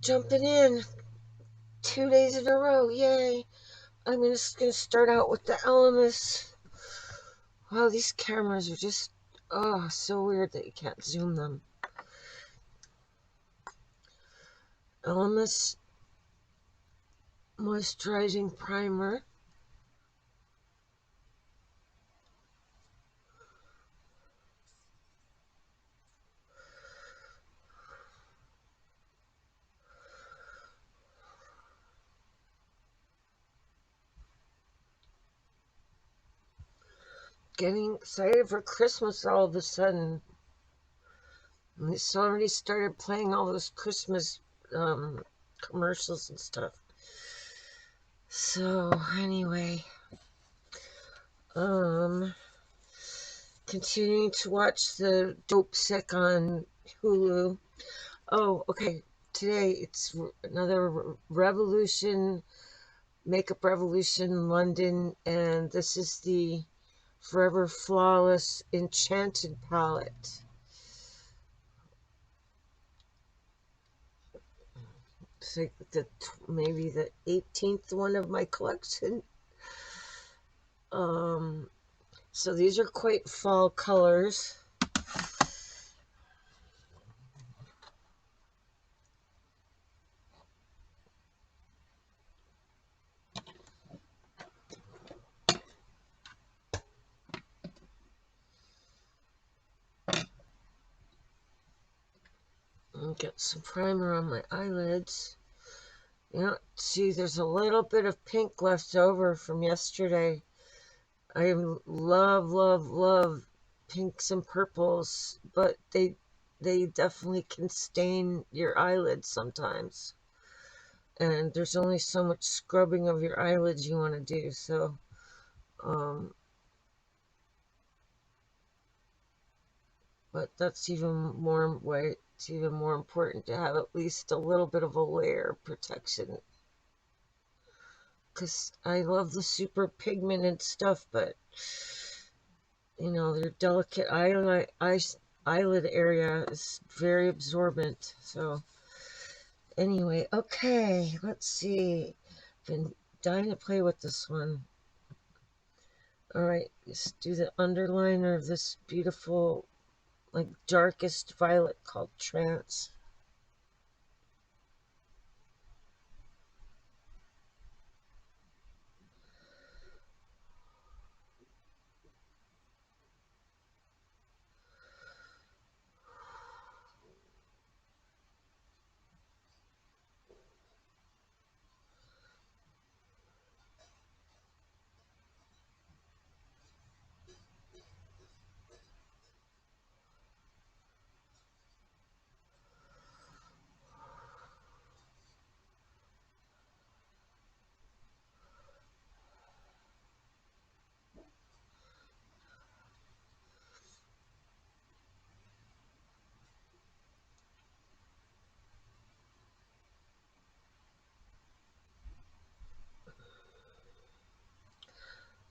Jumping in 2 days in a row. Yay. I'm just going to start out with the elemis. Wow, these cameras are just, oh, so weird that you can't zoom them. Elemis moisturizing primer. Getting excited for Christmas all of a sudden. It's already started playing all those Christmas commercials and stuff. So anyway, um, continuing to watch the Dope Sick on Hulu. Oh, okay. Today it's another Revolution, Makeup Revolution London, and this is the Forever Flawless Enchanted palette. It's like maybe the 18th one of my collection. Um, so these are quite fall colors. And get some primer on my eyelids. You know, see, there's a little bit of pink left over from yesterday. I love, love, love pinks and purples, but they definitely can stain your eyelids sometimes. And there's only so much scrubbing of your eyelids you want to do. So, um, but that's even more way. It's even more important to have at least a little bit of a layer of protection. Because I love the super pigmented stuff, but you know, their delicate eyelid area is very absorbent. So, anyway, okay, let's see. Been dying to play with this one. All right, let's do the underliner of this beautiful, like, darkest violet called Trance.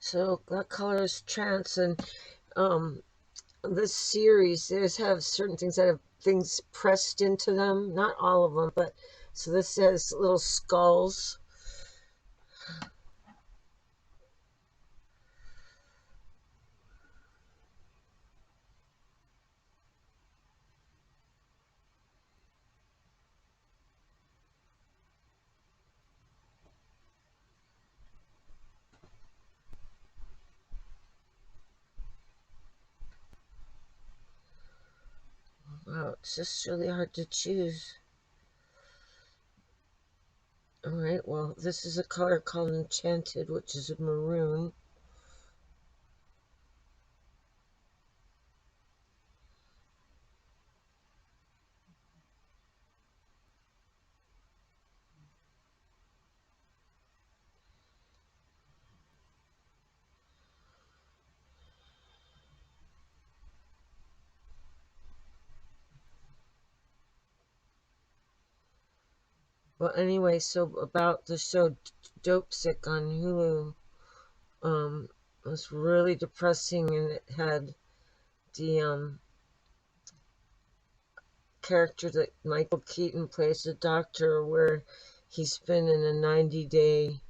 So that color is Trance, and um, this series, there's have certain things that have things pressed into them. Not all of them, but so this has little skulls. Wow, it's just really hard to choose. All right, well, this is a color called Enchanted, which is a maroon. Well, anyway, so about the show Dope Sick on Hulu, it was really depressing, and it had the character that Michael Keaton plays, the doctor, where he's been in a 90-day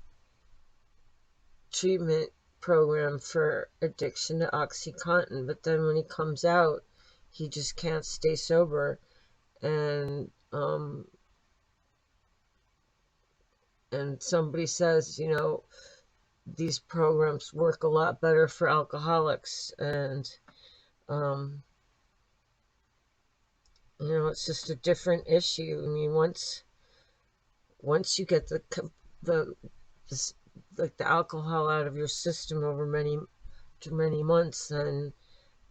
treatment program for addiction to OxyContin, but then when he comes out, he just can't stay sober, and somebody says, these programs work a lot better for alcoholics, and um, it's just a different issue. I mean, once you get the this, like the alcohol out of your system over many months, then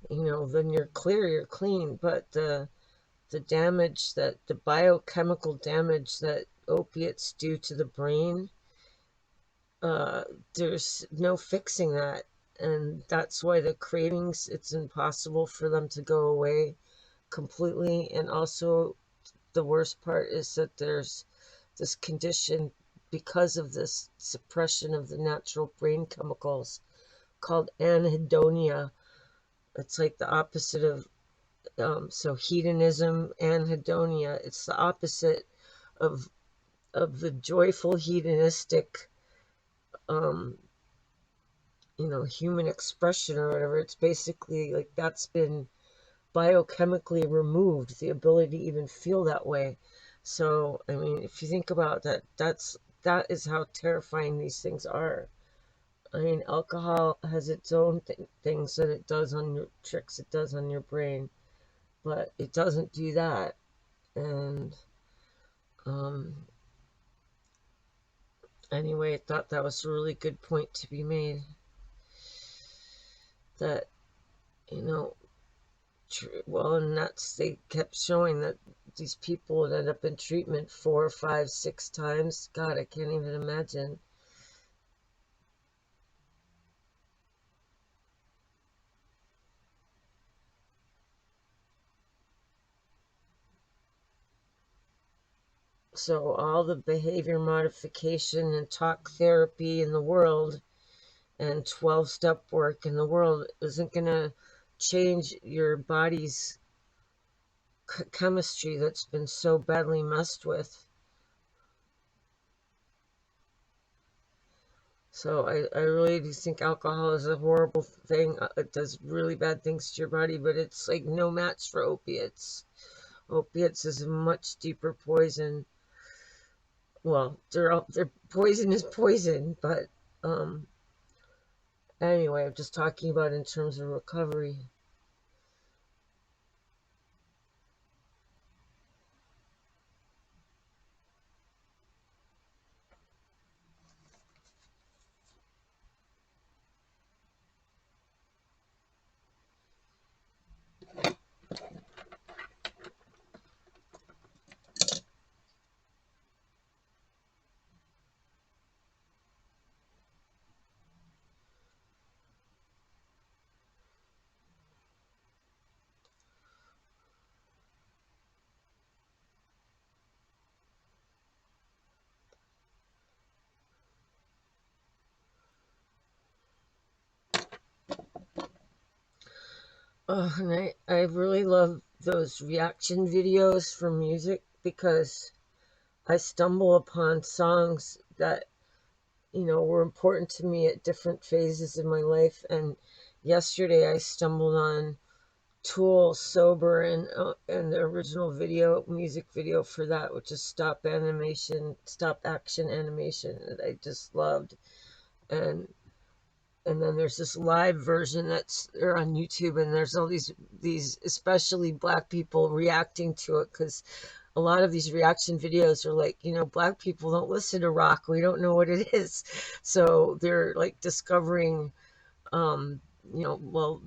then you're clear, you're clean. But the damage, that the biochemical damage that opiates do to the brain, uh, there's no fixing that, and that's why the cravings, it's impossible for them to go away completely. And also, the worst part is that there's this condition, because of this suppression of the natural brain chemicals, called anhedonia. It's like the opposite of so hedonism, anhedonia. It's the opposite of the joyful hedonistic um, human expression or whatever. It's basically like that's been biochemically removed, the ability to even feel that way. So, I mean, if you think about that, that is how terrifying these things are. I mean, alcohol has its own things that it does on your tricks, it does on your brain, but it doesn't do that. And um, anyway, I thought that was a really good point to be made. That you know, well, and that's, they kept showing that these people would end up in treatment 4, 5, 6 times. God, I can't even imagine. So all the behavior modification and talk therapy in the world and 12-step work in the world isn't going to change your body's chemistry that's been so badly messed with. So I really do think alcohol is a horrible thing. It does really bad things to your body, but it's like no match for opiates. Opiates is a much deeper poison. Well, their poison is poison, but um, anyway, I'm just talking about in terms of recovery. Oh, and I really love those reaction videos for music, because I stumble upon songs that, were important to me at different phases in my life. And yesterday I stumbled on Tool Sober, and the original music video for that, which is stop action animation, that I just loved. And then there's this live version that's there on YouTube, and there's all these especially black people reacting to it, because a lot of these reaction videos are like, black people don't listen to rock, we don't know what it is. So they're like discovering, um, well,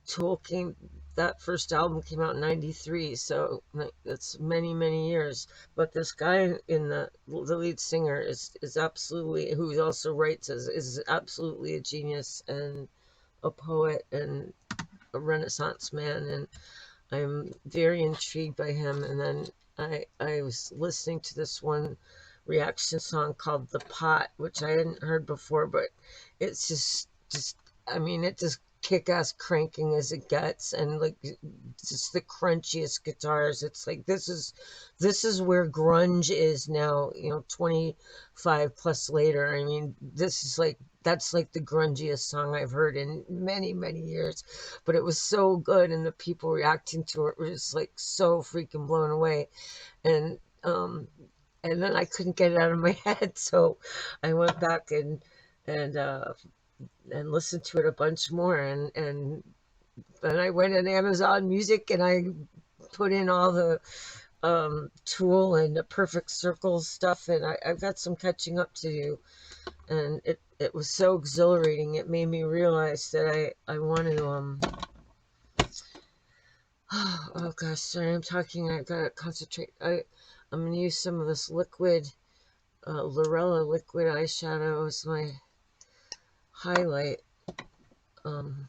Tool came, that first album came out in 93, so that's many, many years. But this guy in the lead singer is absolutely, who also writes, is absolutely a genius and a poet and a Renaissance man, and I'm very intrigued by him. And then I was listening to this one reaction song called "The Pot," which I hadn't heard before, but it's just I mean, it just kick-ass cranking as it gets, and like just the crunchiest guitars. It's like this is where grunge is now, 25 plus later. I mean, this is like that's like the grungiest song I've heard in many, many years. But it was so good, and the people reacting to it were just like so freaking blown away. And and then I couldn't get it out of my head, so I went back and uh and listened to it a bunch more, and then I went on Amazon Music and I put in all the Tool and the Perfect Circle stuff, and I've got some catching up to do. And it was so exhilarating. It made me realize that I want to oh gosh, sorry, I'm talking. I gotta concentrate. I'm gonna use some of this liquid Lorella liquid eyeshadow as my highlight. Um,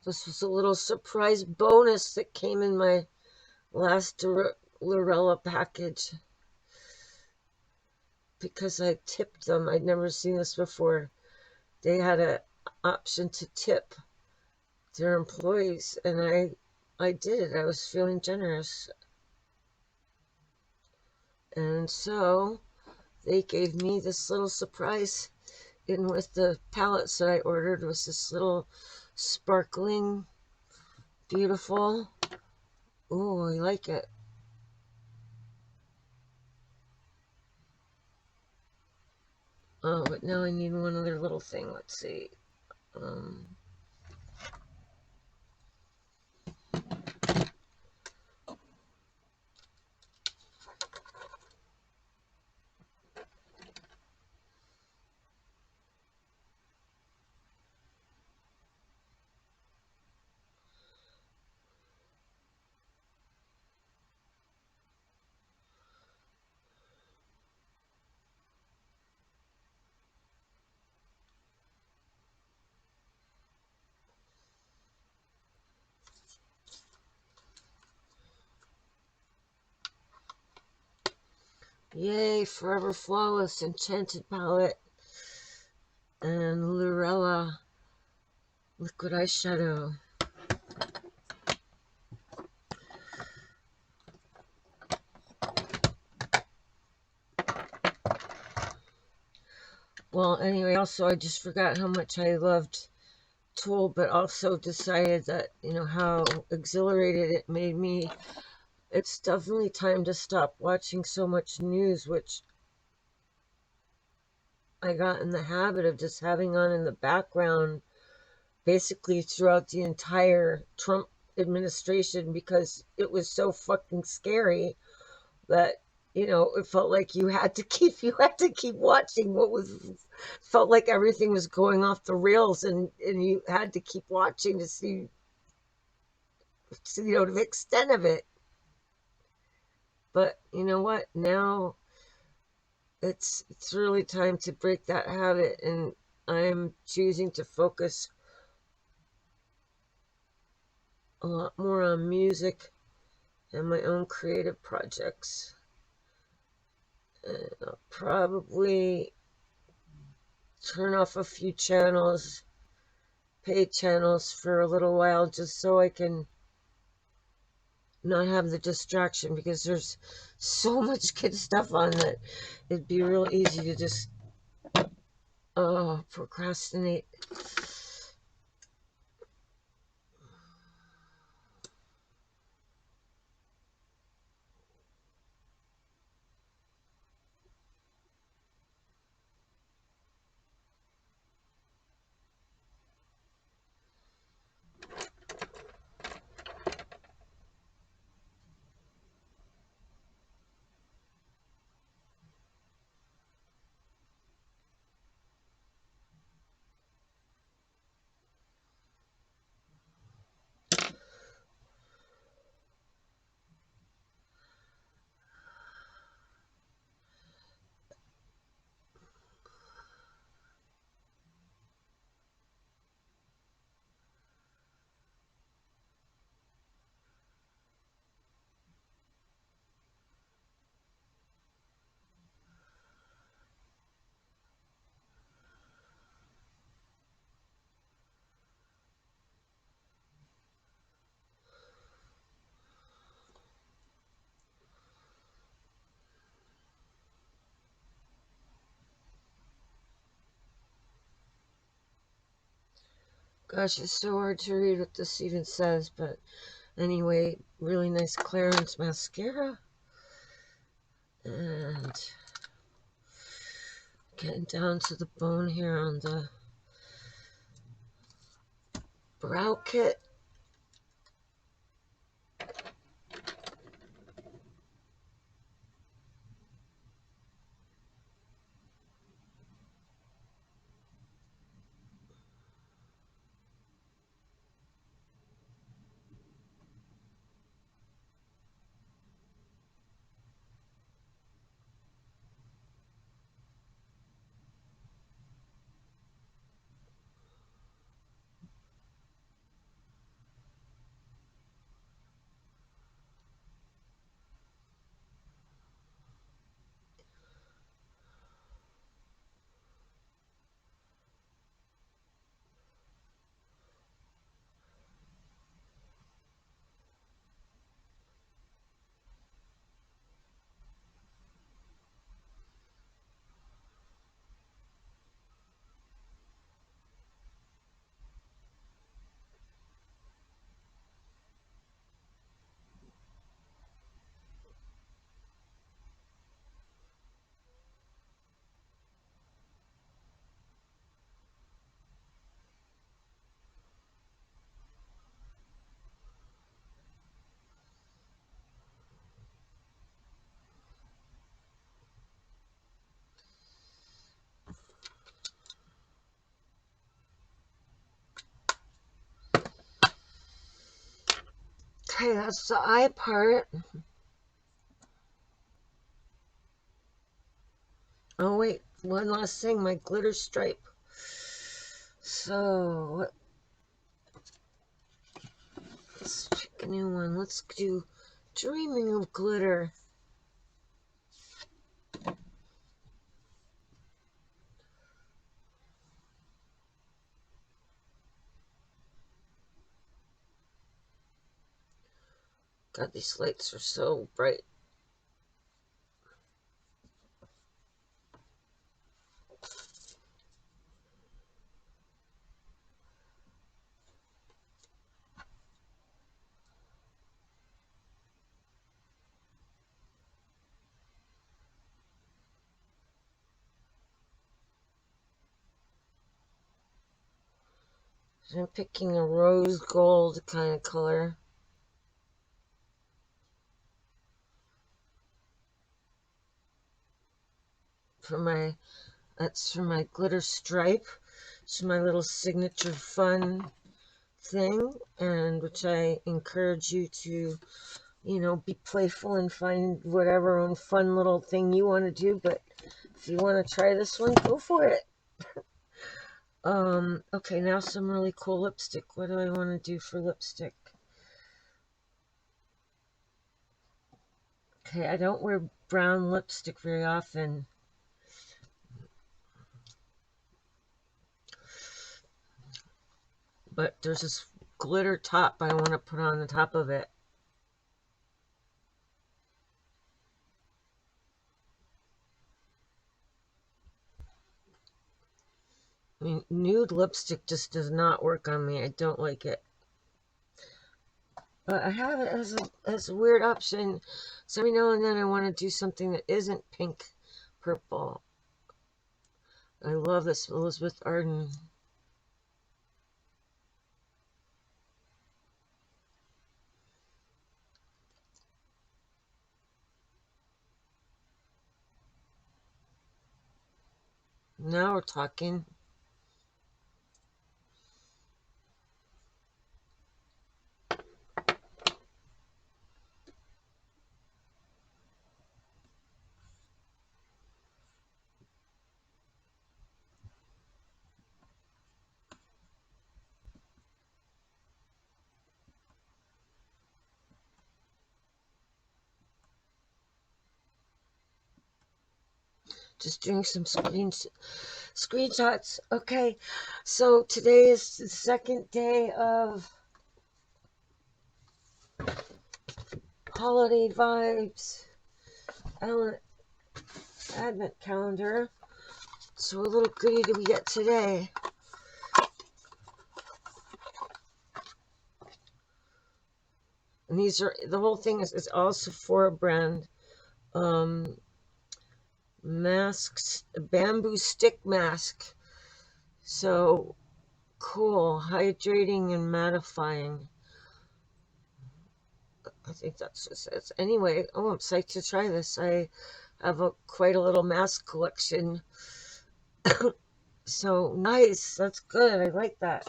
this was a little surprise bonus that came in my last Lorella package because I tipped them. I'd never seen this before. They had an option to tip their employees, and I did it. I was feeling generous, and so they gave me this little surprise in with the palettes that I ordered. Was this little sparkling, beautiful. Oh, I like it. Oh, but now I need one other little thing. Let's see. Um, Yay, Forever Flawless Enchanted palette and Lorella liquid eyeshadow. Well, anyway, also I just forgot how much I loved Tool, but also decided that, how exhilarated it made me. It's definitely time to stop watching so much news, which I got in the habit of just having on in the background basically throughout the entire Trump administration because it was so fucking scary that it felt like you had to keep watching what was felt like everything was going off the rails, and you had to keep watching to see the extent of it. But you know what, now it's really time to break that habit, and I'm choosing to focus a lot more on music and my own creative projects. And I'll probably turn off a few channels, paid channels, for a little while, just so I can not have the distraction, because there's so much good stuff on that it'd be real easy to just procrastinate. Gosh, it's so hard to read what this even says, but anyway, really nice clearance mascara. And getting down to the bone here on the brow kit. Okay, that's the eye part. Oh wait, one last thing, my glitter stripe. So, let's pick a new one. Let's do Dreaming of Glitter. God, these lights are so bright. I'm picking a rose gold kind of color for my, that's for my glitter stripe. It's my little signature fun thing, and which I encourage you to, you know, be playful and find whatever own fun little thing you want to do. But if you want to try this one, go for it. Okay, now some really cool lipstick. What do I want to do for lipstick? Okay, I don't wear brown lipstick very often. But there's this glitter top I want to put on the top of it. I mean, nude lipstick just does not work on me. I don't like it. But I have it as a weird option. So every now and then I want to do something that isn't pink purple. I love this Elizabeth Arden. Now we're talking. Just doing some screenshots. Okay, so today is the second day of holiday vibes advent calendar. So what little goodie do we get today? And these are, the whole thing is, it's all Sephora brand um, masks, bamboo stick mask. So cool, hydrating and mattifying. I think that's just it. Anyway, oh, I'm psyched to try this. I have quite a little mask collection. So nice. That's good. I like that.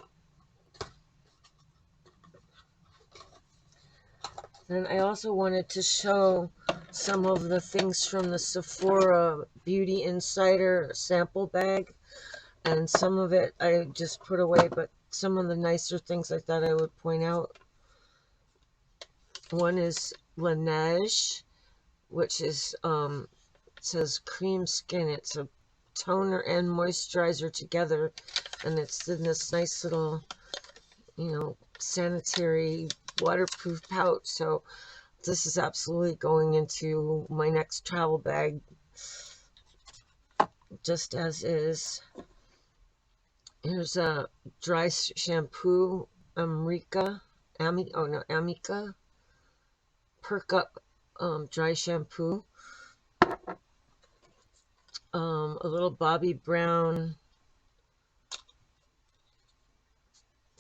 And I also wanted to show some of the things from the Sephora Beauty Insider sample bag. And some of it I just put away, but some of the nicer things I thought I would point out. One is Laneige, which is it says cream skin. It's a toner and moisturizer together, and it's in this nice little, sanitary waterproof pouch. So this is absolutely going into my next travel bag, just as is. Here's a dry shampoo, Amica Perk Up dry shampoo. A little Bobbi Brown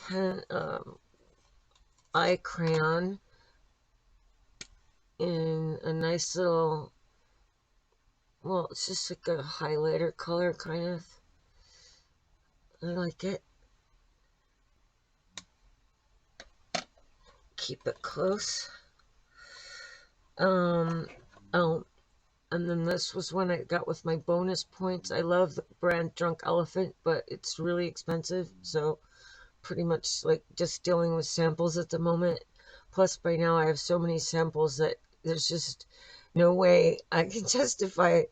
pen, eye crayon in a nice little, well, it's just like a highlighter color, kind of. I like it. Keep it close. Oh, and then this was one I got with my bonus points. I love the brand Drunk Elephant, but it's really expensive, so pretty much like just dealing with samples at the moment. Plus, by now I have so many samples that there's just no way I can justify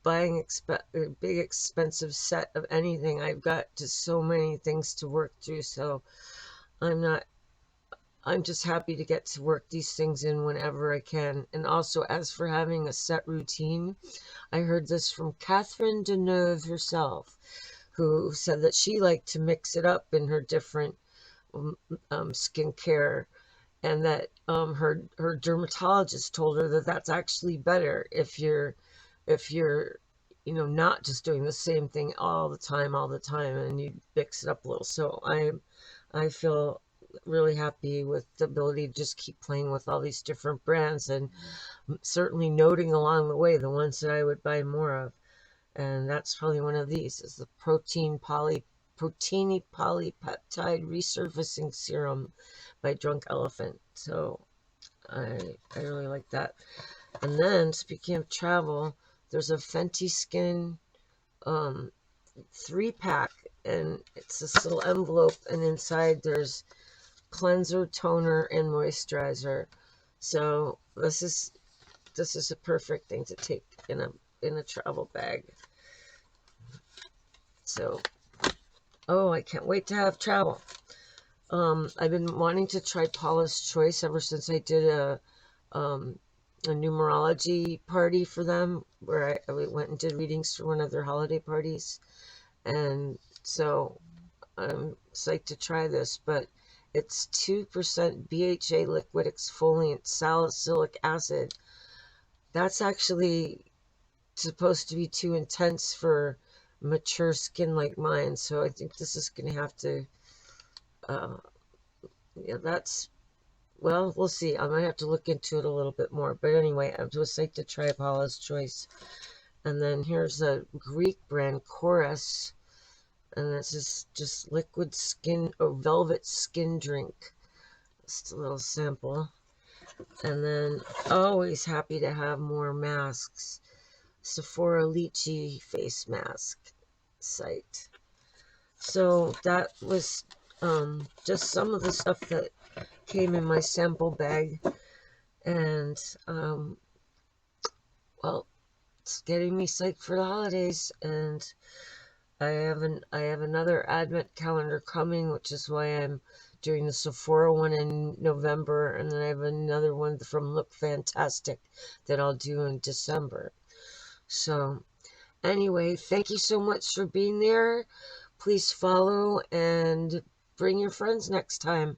buying a big expensive set of anything. I've got just so many things to work through, so I'm just happy to get to work these things in whenever I can. And also, as for having a set routine, I heard this from Catherine Deneuve herself, who said that she liked to mix it up in her different skincare, and that her dermatologist told her that that's actually better if you're not just doing the same thing all the time, and you mix it up a little. So I feel really happy with the ability to just keep playing with all these different brands, and certainly noting along the way the ones that I would buy more of. And that's probably one of these, is the Proteiny Polypeptide Resurfacing Serum by Drunk Elephant. So I really like that. And then, speaking of travel, there's a Fenty Skin 3-pack, and it's this little envelope, and inside there's cleanser, toner, and moisturizer. So this is a perfect thing to take in a travel bag. So, oh, I can't wait to have travel. I've been wanting to try Paula's Choice ever since I did a numerology party for them, where I went and did readings for one of their holiday parties. And so I'm psyched to try this, but it's 2% BHA liquid exfoliant salicylic acid. That's actually supposed to be too intense for mature skin like mine, so I think this is going to have to, well, we'll see. I might have to look into it a little bit more. But anyway, I was psyched to try Paula's Choice. And then here's a Greek brand, Chorus. And this is just liquid skin, or velvet skin drink. Just a little sample. And then, always happy to have more masks. Sephora Lychee face mask site. So that was just some of the stuff that came in my sample bag. And, well, it's getting me psyched for the holidays. And I have another advent calendar coming, which is why I'm doing the Sephora one in November, and then I have another one from Look Fantastic that I'll do in December. So anyway, thank you so much for being there. Please follow and bring your friends next time.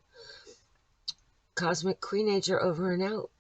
Cosmic Queenager over and out.